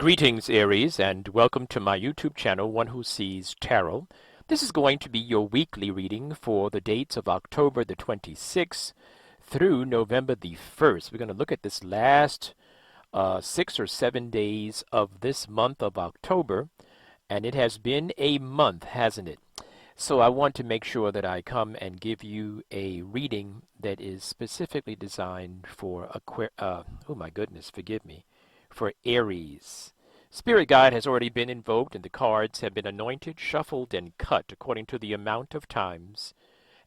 Greetings, Aries, and welcome to my YouTube channel, One Who Sees Tarot. This is going to be your weekly reading for the dates of October the 26th through November the 1st. We're going to look at this last 6 or 7 days of this month of October, and it has been a month, hasn't it? So I want to make sure that I come and give you a reading that is specifically designed for oh my goodness, forgive me, for Aries. Spirit guide has already been invoked, and the cards have been anointed, shuffled, and cut according to the amount of times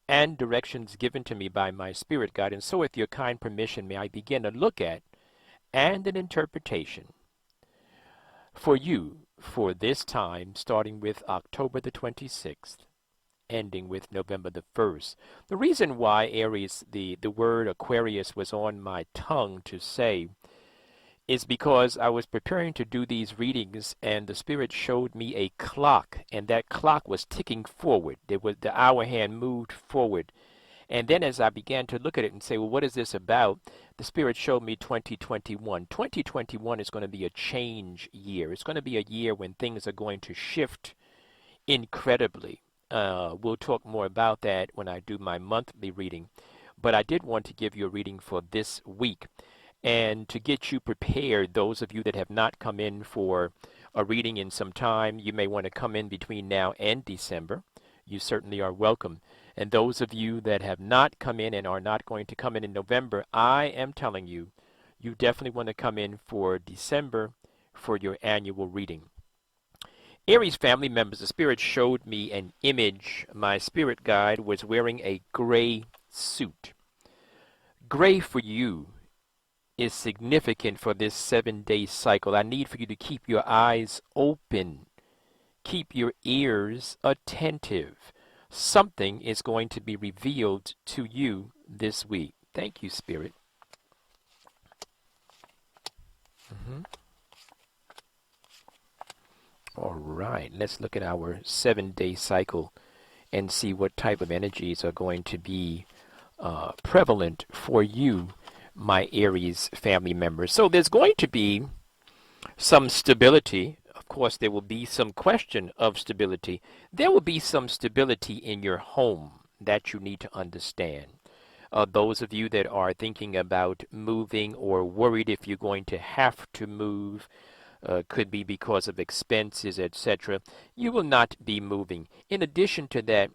and directions given to me by my spirit guide. And so, with your kind permission, may I begin a look at and an interpretation for you for this time, starting with October the 26th, ending with November the 1st. The reason why Aries, the word Aquarius was on my tongue to say is because I was preparing to do these readings, and the Spirit showed me a clock, and that clock was ticking forward. The hour hand moved forward. And then as I began to look at it and say, well, what is this about? The Spirit showed me 2021. 2021 is going to be a change year. It's going to be a year when things are going to shift incredibly. We'll talk more about that when I do my monthly reading. But I did want to give you a reading for this week. And to get you prepared, those of you that have not come in for a reading in some time, you may want to come in between now and December. You certainly are welcome. And those of you that have not come in and are not going to come in November, I am telling you, you definitely want to come in for December for your annual reading. Aries family members, the Spirit showed me an image. My spirit guide was wearing a gray suit. Gray for you is significant for this 7-day cycle. I need for you to keep your eyes open. Keep your ears attentive. Something is going to be revealed to you this week. Thank you, Spirit. All right, let's look at our 7-day cycle and see what type of energies are going to be prevalent for you, my Aries family members. So there's going to be some stability. Of course, there will be some question of stability. There will be some stability in your home that you need to understand. Those of you that are thinking about moving or worried if you're going to have to move, could be because of expenses, etc., you will not be moving. In addition to that,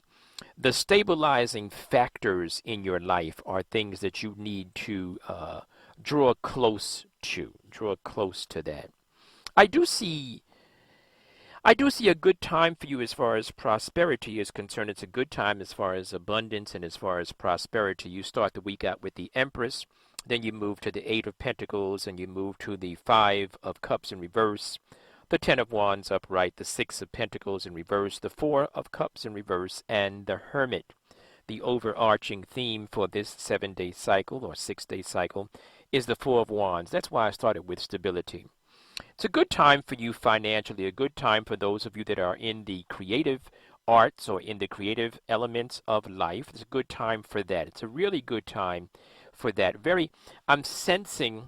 the stabilizing factors in your life are things that you need to draw close to. Draw close to that. I do see a good time for you as far as prosperity is concerned. It's a good time as far as abundance and as far as prosperity. You start the week out with the Empress, then you move to the Eight of Pentacles, and you move to the Five of Cups in reverse, the Ten of Wands upright, the Six of Pentacles in reverse, the Four of Cups in reverse, and the Hermit. The overarching theme for this 7-day cycle or 6-day cycle is the Four of Wands. That's why I started with stability. It's a good time for you financially, a good time for those of you that are in the creative arts or in the creative elements of life. It's a good time for that. It's a really good time for that. I'm sensing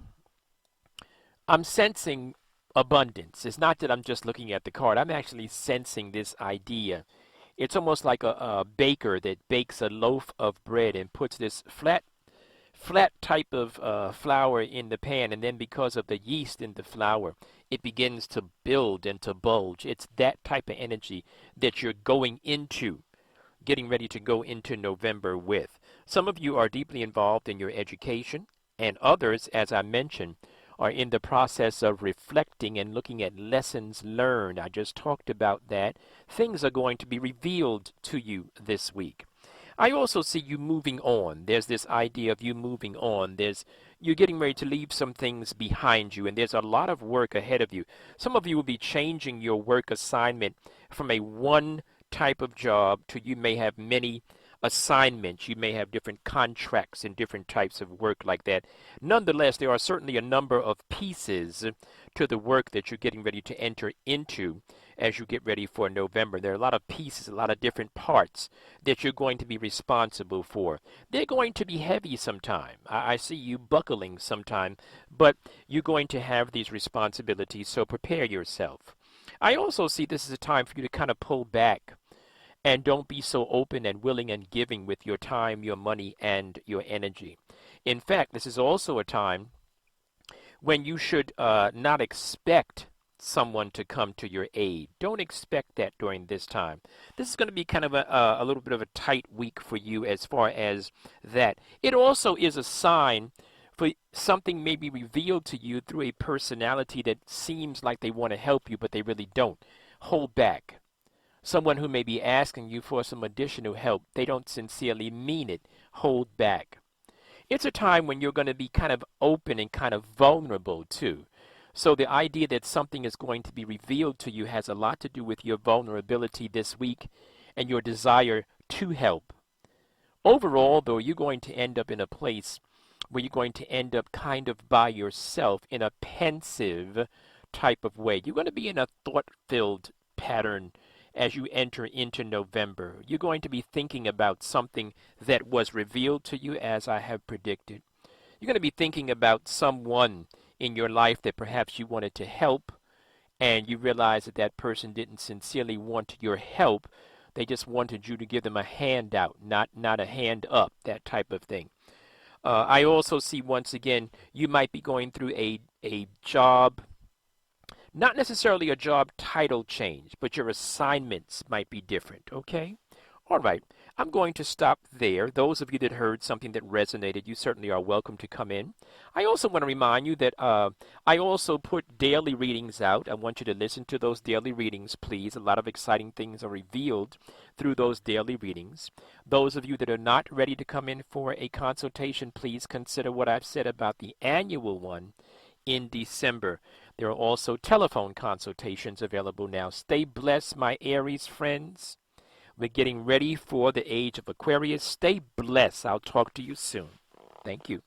abundance. It's not that I'm just looking at the card. I'm actually sensing this idea. It's almost like a baker that bakes a loaf of bread and puts this flat type of flour in the pan, and then because of the yeast in the flour, it begins to build and to bulge. It's that type of energy that you're getting ready to go into November with. Some of you are deeply involved in your education, and others, as I mentioned, are in the process of reflecting and looking at lessons learned. I just talked about that. Things are going to be revealed to you this week. I also see you moving on. There's this idea of you moving on. You're getting ready to leave some things behind you, and there's a lot of work ahead of you. Some of you will be changing your work assignment from a one type of job to you may have many assignments. You may have different contracts and different types of work like that. Nonetheless, there are certainly a number of pieces to the work that you're getting ready to enter into as you get ready for November. There are a lot of pieces, a lot of different parts that you're going to be responsible for. They're going to be heavy sometime. I see you buckling sometime, but you're going to have these responsibilities, so prepare yourself. I also see this as a time for you to kind of pull back and don't be so open and willing and giving with your time, your money, and your energy. In fact, this is also a time when you should not expect someone to come to your aid. Don't expect that during this time. This is going to be kind of a little bit of a tight week for you as far as that. It also is a sign for something may be revealed to you through a personality that seems like they want to help you, but they really don't. Hold back. Someone who may be asking you for some additional help, they don't sincerely mean it. Hold back. It's a time when you're going to be kind of open and kind of vulnerable too. So the idea that something is going to be revealed to you has a lot to do with your vulnerability this week and your desire to help. Overall, though, you're going to end up in a place where you're going to end up kind of by yourself in a pensive type of way. You're going to be in a thought-filled pattern as you enter into November. You're going to be thinking about something that was revealed to you as I have predicted. You're going to be thinking about someone in your life that perhaps you wanted to help and you realize that that person didn't sincerely want your help. They just wanted you to give them a handout, not a hand up, that type of thing. I also see once again you might be going through a job, not necessarily a job title change, but your assignments might be different, okay? All right, I'm going to stop there. Those of you that heard something that resonated, you certainly are welcome to come in. I also want to remind you that I also put daily readings out. I want you to listen to those daily readings, please. A lot of exciting things are revealed through those daily readings. Those of you that are not ready to come in for a consultation, please consider what I've said about the annual one in December. There are also telephone consultations available now. Stay blessed, my Aries friends. We're getting ready for the age of Aquarius. Stay blessed. I'll talk to you soon. Thank you.